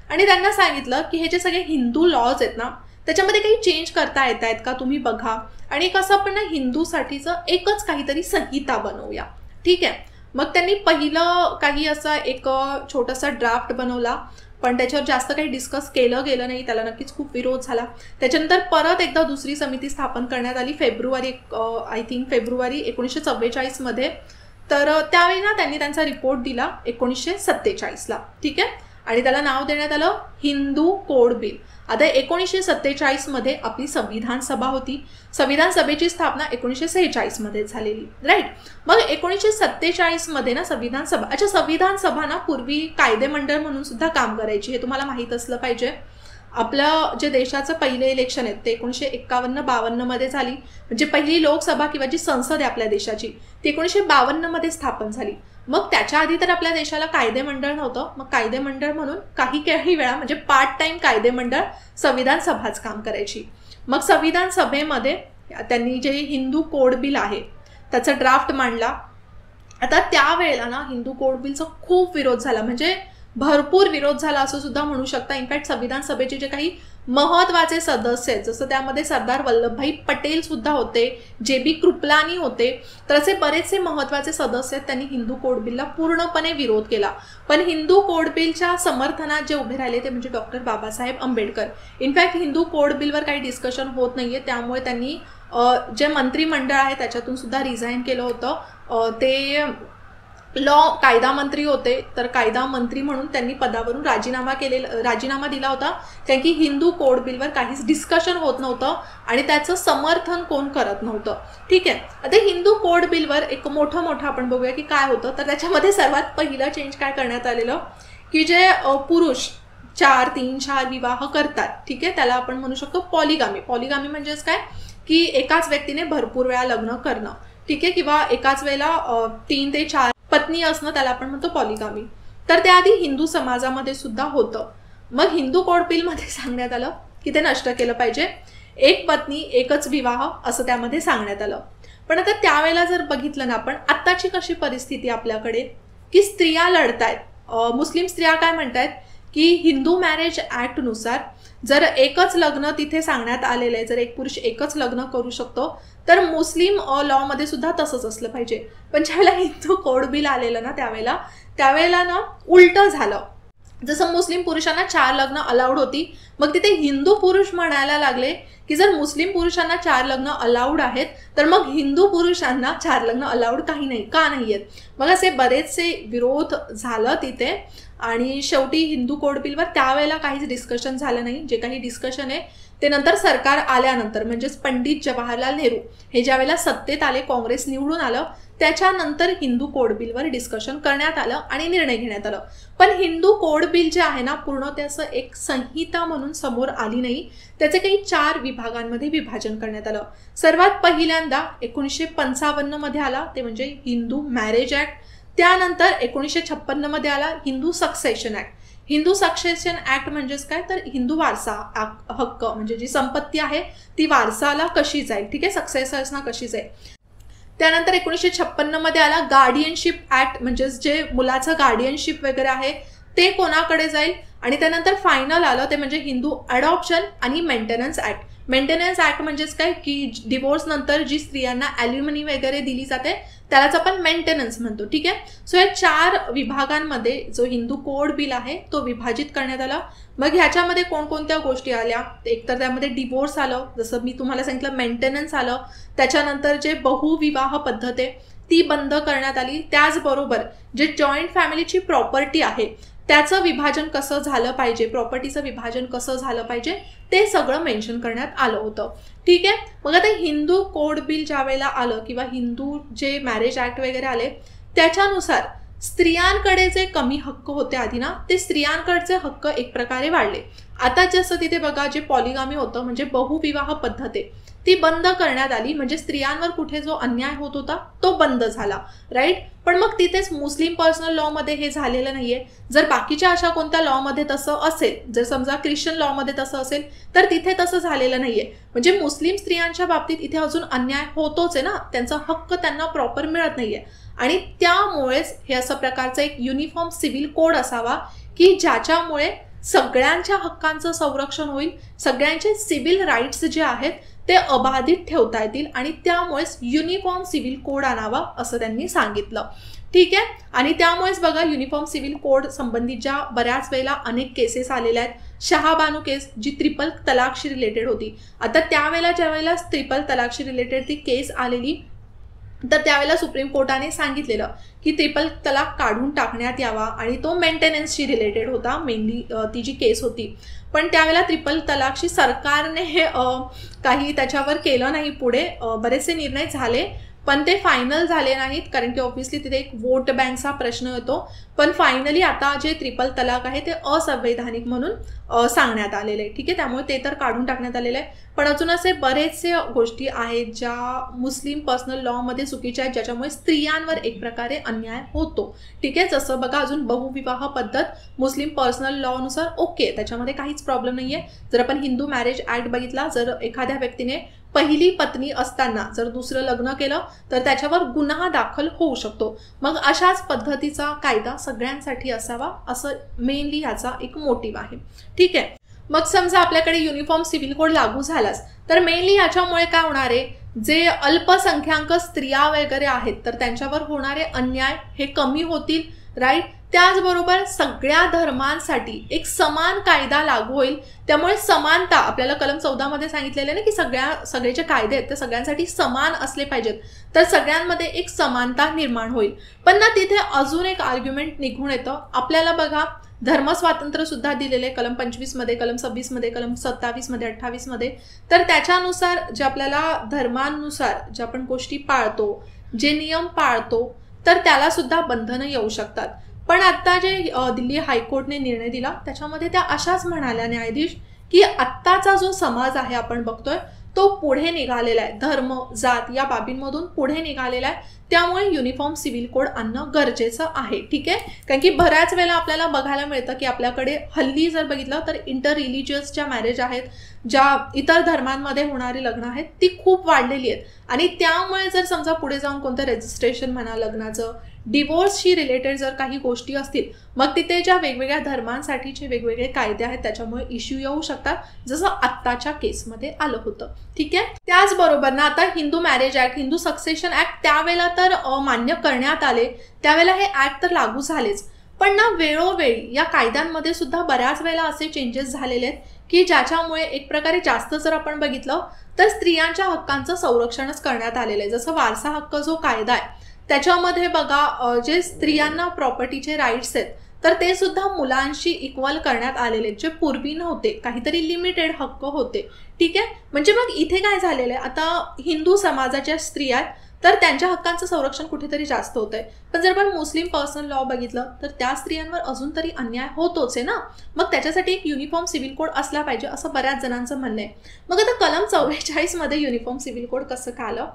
Speaker 1: आणि त्यांना सांगितलं की हे जे सगळे हिंदू लॉज आहेत ना त्याच्यामध्ये काही चेंज करता येत आहेत का, तुम्ही बघा, आणि कसं आपण ना हिंदूसाठीचं एकच काहीतरी संहिता बनवूया. ठीक आहे. मग त्यांनी पहिलं काही असा एक छोटासा ड्राफ्ट बनवला, पण त्याच्यावर जास्त काही डिस्कस केलं गेलं नाही, त्याला नक्कीच खूप विरोध झाला. त्याच्यानंतर परत एकदा दुसरी समिती स्थापन करण्यात आली फेब्रुवारी 1944 मध्ये. तर त्यावेळी ना त्यांनी त्यांचा रिपोर्ट दिला 1947ला. ठीक आहे. आणि त्याला नाव देण्यात आलं हिंदू कोड बिल. आता 1947 मध्ये आपली संविधान सभा होती. संविधान सभेची स्थापना 1946 मध्ये झालेली, राईट. मग 1947 मध्ये ना संविधान सभा ना पूर्वी कायदेमंडळ म्हणून सुद्धा काम करायची, हे तुम्हाला माहीत असलं पाहिजे. आपलं जे देशाचं पहिले इलेक्शन आहे ते 1951-52 मध्ये झाली. म्हणजे पहिली लोकसभा किंवा जी संसद आहे आपल्या देशाची ती 1952 मध्ये स्थापन झाली. मग त्याच्या आधी तर आपल्या देशाला कायदेमंडळ नव्हतं. मग कायदेमंडळ म्हणून काही वेळा म्हणजे पार्ट टाइम कायदेमंडळ संविधान सभाच काम करायची. मग संविधान सभेमध्ये त्यांनी जे हिंदू कोड बिल आहे त्याचा ड्राफ्ट मांडला. आता त्यावेळेला ना हिंदू कोड बिलचा खूप विरोध झाला, म्हणजे भरपूर विरोध झाला असं सुद्धा म्हणू शकता. इनफॅक्ट संविधान सभेचे जे काही महत्त्वाचे सदस्य आहेत, जसं त्यामध्ये सरदार वल्लभभाई पटेल सुद्धा होते, जे.बी. कृपलानी होते, तर असे बरेचसे महत्त्वाचे सदस्य आहेत, त्यांनी हिंदू कोड बिलला पूर्णपणे विरोध केला. पण हिंदू कोड बिलच्या समर्थनात जे उभे राहिले ते म्हणजे doctor Babasaheb Ambedkar. In fact Hindu code बिलवर काही डिस्कशन होत नाहीये, त्यामुळे त्यांनी जे मंत्रिमंडळ आहे त्याच्यातून सुद्धा रिझाईन केलं होतं. ते कायदा मंत्री होते, तर कायदा मंत्री म्हणून त्यांनी पदावरून राजीनामा दिला होता, कारण की हिंदू कोड बिलवर काहीच डिस्कशन होत नव्हतं आणि त्याचं समर्थन कोण करत नव्हतं. ठीक आहे. आता हिंदू कोड बिलवर एक मोठं आपण बघूया की काय होतं. तर त्याच्यामध्ये सर्वात पहिलं चेंज काय करण्यात आलेलं की जे पुरुष 4-3-4 विवाह करतात, ठीक आहे, त्याला आपण म्हणू शकतो पॉलिगामी म्हणजेच काय की एकाच व्यक्तीने भरपूर वेळा लग्न करणं. ठीक आहे. किंवा एकाच वेळेला 3 ते 4 पत्नी असणं त्याला आपण म्हणतो पॉलिगामी. तर त्याआधी हिंदू समाजामध्ये सुद्धा होतं. मग हिंदू कोड बिलमध्ये सांगण्यात आलं की ते नष्ट केलं पाहिजे. एक पत्नी एकच विवाह असं त्यामध्ये सांगण्यात आलं. पण आता त्यावेळेला जर बघितलं ना आपण, आत्ताची कशी परिस्थिती आपल्याकडे की स्त्रिया लढतायत. मुस्लिम स्त्रिया काय म्हणतायत की हिंदू मॅरेज ॲक्टनुसार जर एकच लग्न तिथे सांगण्यात आलेलं आहे, जर एक पुरुष एकच लग्न करू शकतो, तर मुस्लिम लॉमध्ये सुद्धा तसंच असलं पाहिजे. पण ज्यावेळेला हिंदू कोड बिल आलेलं ना त्यावेळेला ना उलटं झालं. जसं मुस्लिम पुरुषांना 4 लग्न अलाउड होती, मग तिथे हिंदू पुरुष म्हणायला लागले की जर मुस्लिम पुरुषांना 4 लग्न अलाउड आहेत तर मग हिंदू पुरुषांना 4 लग्न अलाउड का नाही आहेत. मग असे बरेचसे विरोध झालं तिथे आणि शेवटी हिंदू कोड बिलवर त्यावेळेला काहीच डिस्कशन झालं नाही. जे काही डिस्कशन आहे ते नंतर सरकार आल्यानंतर म्हणजेच पंडित जवाहरलाल नेहरू हे ज्या वेळेला सत्तेत आले, काँग्रेस निवडून आलं, त्याच्यानंतर हिंदू कोड बिलवर डिस्कशन करण्यात आलं आणि निर्णय घेण्यात आलं. पण हिंदू कोड बिल जे आहे ना, पूर्ण त्याचं एक संहिता म्हणून समोर आली नाही. त्याचे काही 4 विभागांमध्ये विभाजन करण्यात आलं. सर्वात पहिल्यांदा 1955 मध्ये आला, ते म्हणजे हिंदू मॅरेज ऍक्ट. त्यानंतर 1956 मध्ये आला Hindu succession act. Hindu succession act म्हणजेच काय, तर हिंदू वारसा हक्क म्हणजे जी संपत्ती आहे ती वारसाला कशी जाईल, ठीक आहे, सक्सेसर्सना कशी जाईल. त्यानंतर 1956 मध्ये आला गार्डियनशिप ऍक्ट, म्हणजेच जे मुलाचं गार्डियनशिप वगैरे आहे ते कोणाकडे जाईल. आणि त्यानंतर फायनल आलं ते म्हणजे हिंदू अडॉप्शन आणि मेंटेनन्स ऍक्ट. मेंटेनन्स ऍक्ट म्हणजेच काय की डिवोर्स नंतर जी स्त्रियांना ॲल्युमिनी वगैरे दिली जाते त्यालाच आपण मेंटेनन्स म्हणतो, ठीक आहे. सो या 4 विभागांमध्ये जो हिंदू कोड बिल आहे तो विभाजित करण्यात आला. मग ह्याच्यामध्ये कोणकोणत्या गोष्टी आल्या, एकतर त्यामध्ये डिवोर्स आलं, जसं मी तुम्हाला सांगितलं मेंटेनन्स आलं. त्याच्यानंतर जे बहुविवाह पद्धत आहे ती बंद करण्यात आली. त्याचबरोबर जे जॉईंट फॅमिलीची प्रॉपर्टी आहे त्याचं विभाजन कसं झालं पाहिजे, प्रॉपर्टीचं विभाजन कसं झालं पाहिजे ते सगळं मेन्शन करण्यात आलं होतं, ठीक आहे. मग आता हिंदू कोड बिल ज्या वेळेला आलं किंवा हिंदू जे मॅरेज ऍक्ट वगैरे आले त्याच्यानुसार स्त्रियांकडे जे कमी हक्क होते आधी ना, ते स्त्रियांकडचे हक्क एक प्रकारे वाढले. आता जसं तिथे बघा जे पॉलिगामी होतं म्हणजे बहुविवाह पद्धती ती बंद करण्यात आली. म्हणजे स्त्रियांवर कुठे जो अन्याय होत होता तो बंद झाला, राईट. पण मग तिथेच मुस्लिम पर्सनल लॉ मध्ये हे झालेलं नाहीये. जर बाकीच्या अशा कोणत्या लॉ मध्ये तसं असेल, जर समजा ख्रिश्चन लॉ मध्ये तसं असेल तर तिथे तसं झालेलं नाहीये. म्हणजे मुस्लिम स्त्रियांच्या बाबतीत इथे अजून अन्याय होतोच आहे ना, त्यांचा हक्क त्यांना प्रॉपर मिळत नाहीये. आणि त्यामुळेच हे असं प्रकारचं एक युनिफॉर्म सिव्हिल कोड असावा की ज्याच्यामुळे सगळ्यांच्या हक्कांचं संरक्षण होईल, सगळ्यांचे सिव्हिल राईट्स जे आहेत ते अबाधित ठेवता येतील आणि त्यामुळेच युनिफॉर्म सिव्हिल कोड आणावा असं त्यांनी सांगितलं, ठीक आहे. आणि त्यामुळेच बघा युनिफॉर्म सिव्हिल कोड संबंधित ज्या बऱ्याच वेळेला अनेक केसेस आलेल्या आहेत. शहाबानू केस जी ट्रिपल तलाकशी रिलेटेड होती. आता त्यावेळेला ज्या वेळेला ट्रिपल तलाकशी रिलेटेड ती केस आलेली तर त्यावेळेला सुप्रीम कोर्टाने सांगितलेलं की ट्रिपल तलाक काढून टाकण्यात यावा आणि तो मेंटेनन्सशी रिलेटेड होता मेनली ती जी केस होती. पण त्यावेळेला ट्रिपल तलाकशी सरकारने काही त्याच्यावर केलं नाही पुढे. बरेचसे निर्णय झाले पण ते फायनल झाले नाहीत कारण की ऑब्व्हियसली तिथे एक वोट बँकचा प्रश्न येतो. पण फायनली आता जे ट्रिपल तलाक आहे ते असंवैधानिक म्हणून सांगण्यात आलेलं आहे, ठीक आहे. त्यामुळे ते तर काढून टाकण्यात आलेलं आहे. पण अजून असे बरेचसे गोष्टी आहेत ज्या मुस्लिम पर्सनल लॉमध्ये चुकीच्या आहेत, ज्याच्यामुळे स्त्रियांवर एक प्रकारे अन्याय होतो, ठीक आहे. जसं बघा अजून बहुविवाह पद्धत मुस्लिम पर्सनल लॉनुसार ओके, त्याच्यामध्ये काहीच प्रॉब्लेम नाही आहे. जर आपण हिंदू मॅरेज ऍक्ट बघितला, जर एखाद्या व्यक्तीने पहिली पत्नी असताना जर दुसरं लग्न केलं तर त्याच्यावर गुन्हा दाखल होऊ शकतो. मग अशाच पद्धतीचा कायदा सगळ्यांसाठी असावा असं मेनली ह्याचा एक मोटिव्ह आहे, ठीक आहे. मग समजा आपल्याकडे युनिफॉर्म सिव्हिल कोड लागू झालाच तर मेनली याच्यामुळे काय होणार आहे, जे अल्पसंख्याक स्त्रिया वगैरे आहेत तर त्यांच्यावर होणारे अन्याय हे कमी होतील, राईट. त्याचबरोबर सगळ्या धर्मांसाठी एक समान कायदा लागू होईल. त्यामुळे समानता आपल्याला कलम 14 मध्ये सांगितलेलं ना की सगळे जे कायदे आहेत ते सगळ्यांसाठी समान असले पाहिजेत, तर सगळ्यांमध्ये एक समानता निर्माण होईल. पण ना तिथे अजून एक आर्ग्युमेंट निघून येतं आपल्याला. बघा धर्मस्वातंत्र्य सुद्धा दिलेले कलम 25 मध्ये, कलम 26 मध्ये, कलम 27 मध्ये, 28 मध्ये. तर त्याच्यानुसार जे आपल्याला धर्मानुसार ज्या आपण गोष्टी पाळतो, जे नियम पाळतो तर त्याला सुद्धा बंधनं येऊ शकतात. पण आता जे दिल्ली हायकोर्टने निर्णय दिला त्याच्यामध्ये त्या अशाच म्हणाल्या न्यायाधीश की आत्ताचा जो समाज आहे आपण बघतोय तो पुढे निघालेला आहे, धर्म जात या बाबींमधून पुढे निघालेला आहे. त्यामुळे युनिफॉर्म सिव्हिल कोड आणणं गरजेचं आहे, ठीक आहे. कारण की बऱ्याच वेळेला आपल्याला बघायला मिळतं की आपल्याकडे हल्ली जर बघितलं तर इंटर रिलिजियस ज्या मॅरेज आहेत, ज्या इतर धर्मांमध्ये होणारी लग्न आहेत ती खूप वाढलेली आहेत. आणि त्यामुळे जर समजा पुढे जाऊन कोणतं रजिस्ट्रेशन म्हणा लग्नाचं, डिवोर्सशी रिलेटेड जर काही गोष्टी असतील मग तिथे ज्या वेगवेगळ्या धर्मांसाठीचे वेगवेगळे कायदे आहेत त्याच्यामुळे इश्यू येऊ शकतात, जसं आत्ताच्या केसमध्ये आलं होतं, ठीक आहे. त्याचबरोबर ना आता Hindu marriage act, Hindu succession act त्यावेळेला तर मान्य करण्यात आले, त्यावेळेला हे ऍक्ट तर लागू झालेच. पण ना वेळोवेळी या कायद्यांमध्ये सुद्धा बऱ्याच वेळेला असे चेंजेस झालेले आहेत की ज्याच्यामुळे एक प्रकारे जास्त जर आपण बघितलं तर स्त्रियांच्या हक्कांचं संरक्षणच करण्यात आलेलं आहे. जसं वारसा हक्क जो कायदा आहे त्याच्यामध्ये बघा जे स्त्रियांना प्रॉपर्टीचे राईट्स आहेत तर ते सुद्धा मुलांशी इक्वल करण्यात आलेले, जे पूर्वी नव्हते, काहीतरी लिमिटेड हक्क होते. ठीक आहे. म्हणजे मग इथे काय झालेलं आहे, आता हिंदू समाजाच्या स्त्रिया आहेत तर त्यांच्या हक्कांचं संरक्षण कुठेतरी जास्त होत आहे. पण जर आपण मुस्लिम पर्सनल लॉ बघितलं तर त्या स्त्रियांवर अजून तरी अन्याय होतोच आहे ना. मग त्याच्यासाठी एक युनिफॉर्म सिव्हिल कोड असला पाहिजे असं बऱ्याच जणांचं म्हणणं आहे. मग आता कलम 44 मध्ये युनिफॉर्म सिव्हिल कोड कसं का आलं,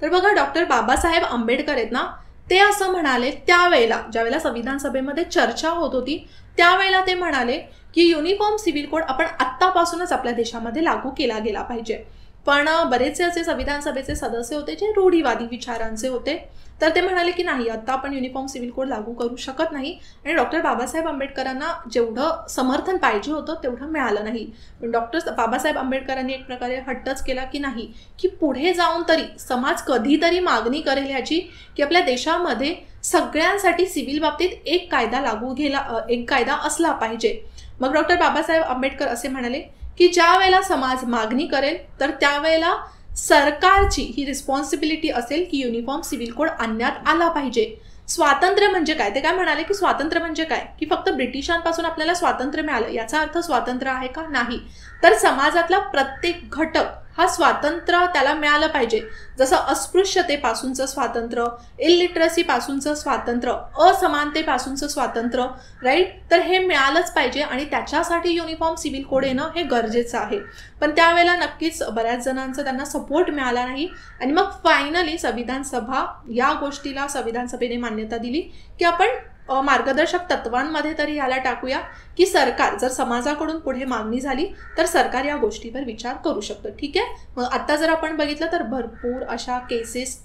Speaker 1: तर बघा डॉक्टर बाबासाहेब आंबेडकर आहेत ना, ते असं म्हणाले त्यावेळेला, ज्यावेळेला संविधान सभेमध्ये चर्चा होत होती त्यावेळेला ते म्हणाले की युनिफॉर्म सिव्हिल कोड आपण आत्तापासूनच आपल्या देशामध्ये लागू केला गेला पाहिजे. पण बरेचसे असे संविधान सभेचे सदस्य होते जे रूढीवादी विचारांचे होते, तर ते म्हणाले की नाही, आता आपण युनिफॉर्म सिव्हिल कोड लागू करू शकत नाही. आणि डॉक्टर बाबासाहेब आंबेडकरांना जेवढं समर्थन पाहिजे होतं तेवढं मिळालं नाही. पण डॉक्टर बाबासाहेब आंबेडकरांनी एक प्रकारे हट्टच केला की नाही, की पुढे जाऊन तरी समाज कधीतरी मागणी करेल ह्याची, की आपल्या देशामध्ये सगळ्यांसाठी सिव्हिल बाबतीत एक कायदा असला पाहिजे. मग डॉक्टर बाबासाहेब आंबेडकर असे म्हणाले की ज्या वेळेला समाज मागणी करेल तर त्यावेळेला सरकारची ही रिस्पॉन्सिबिलिटी असेल की युनिफॉर्म सिव्हिल कोड आणण्यात आला पाहिजे. स्वातंत्र्य म्हणजे काय, ते काय म्हणाले की स्वातंत्र्य म्हणजे काय, की फक्त ब्रिटिशांपासून आपल्याला स्वातंत्र्य मिळालं याचा अर्थ स्वातंत्र्य आहे का, नाही. तर समाजातला प्रत्येक घटक हा स्वातंत्र्य त्याला मिळालं पाहिजे. जसं अस्पृश्यतेपासूनचं स्वातंत्र्य, इलिटरसीपासूनचं स्वातंत्र्य, असमानतेपासूनचं स्वातंत्र्य, राईट, तर हे मिळालंच पाहिजे आणि त्याच्यासाठी युनिफॉर्म सिव्हिल कोड येणं हे गरजेचं आहे. पण त्यावेळेला नक्कीच बऱ्याच जणांचा त्यांना सपोर्ट मिळाला नाही आणि मग फायनली संविधान सभा या गोष्टीला संविधान सभेने मान्यता दिली की आपण मार्गदर्शक तत्वांमध्ये तरी याला टाकूया की सरकार जर समाजाकडून पुढे मागणी झाली तर सरकार या गोष्टीवर विचार करू शकतं. ठीक आहे. मग आता जर आपण बघितलं तर भरपूर अशा केसेस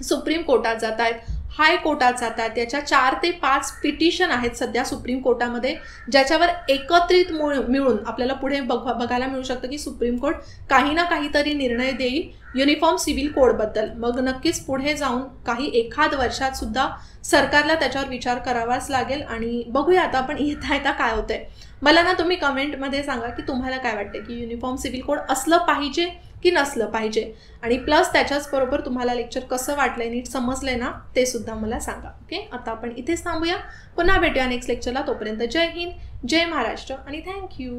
Speaker 1: सुप्रीम कोर्टात जात आहेत, हाय कोर्टात जात आहेत. याच्या 4 ते 5 पिटिशन आहेत सध्या सुप्रीम कोर्टामध्ये, ज्याच्यावर एकत्रित मिळून आपल्याला पुढे बघायला मिळू शकतं की सुप्रीम कोर्ट काही ना काहीतरी निर्णय देईल युनिफॉर्म सिव्हिल कोडबद्दल. मग नक्कीच पुढे जाऊन काही एखाद वर्षात सुद्धा सरकारला त्याच्यावर विचार करावाच लागेल आणि बघूया आता आपण येता काय होतंय. मला ना तुम्ही कमेंटमध्ये सांगा की तुम्हाला काय वाटतं की युनिफॉर्म सिव्हिल कोड असलं पाहिजे की नसलं पाहिजे, आणि प्लस त्याच्याच बरोबर तुम्हाला लेक्चर कसं वाटलंय, नीट समजलंय ना, ते सुद्धा मला सांगा. ओके, आता आपण इथेच थांबूया. पुन्हा भेटूया नेक्स्ट लेक्चरला. तोपर्यंत जय हिंद, जय महाराष्ट्र आणि थँक्यू.